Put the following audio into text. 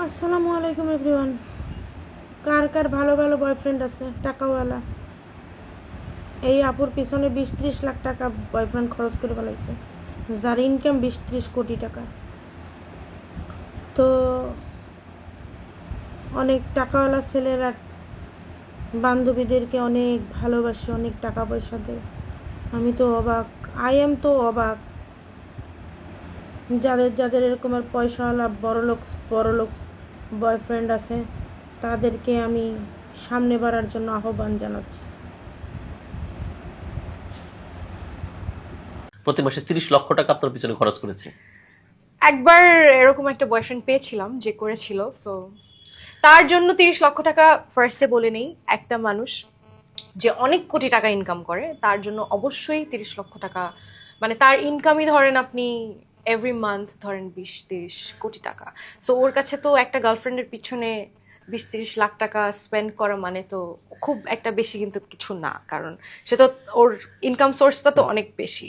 আসসালামু আলাইকুম এভরিওয়ান। কার কার ভালো ভালো বয়ফ্রেন্ড আছে টাকাওয়ালা? এই আপুর পিছনে 20-30 লাখ টাকা বয়ফ্রেন্ড খরচ করে ফেলাইছে, যার ইনকাম 20-30 কোটি টাকা। তো অনেক টাকাওয়ালা ছেলেরা বান্ধবীদেরকে অনেক ভালোবাসে, অনেক টাকা পয়সা দেয়। আমি তো অবাক, আই এম তো অবাক। যাদের যাদের এরকম আর পয়সাওয়ালা বড় লোক বয়ফ্রেন্ড আছে, তাদেরকে আমি সামনে বাড়ার জন্য আহ্বান জানাচ্ছি। প্রতি মাসে 30 লক্ষ টাকা আপনার পিছনে খরচ করেছে। একবার এরকম একটা বয়ফ্রেন্ড পেয়েছিলাম যে করেছিল, সো তার জন্য 30 লক্ষ টাকা ফার্স্টে বলে নেই। একটা মানুষ যে অনেক কোটি টাকা ইনকাম করে তার জন্য অবশ্যই 30 লক্ষ টাকা, মানে তার ইনকামই ধরেন আপনি এভরি মান্থ ধরেন 20-30 কোটি টাকা। সো ওর কাছে তো একটা গার্লফ্রেন্ডের পিছনে 20-30 লাখ টাকা স্পেন্ড করা মানে তো খুব একটা বেশি কিন্তু কিছু না, কারণ সে তো ওর ইনকাম সোর্সটা তো অনেক বেশি।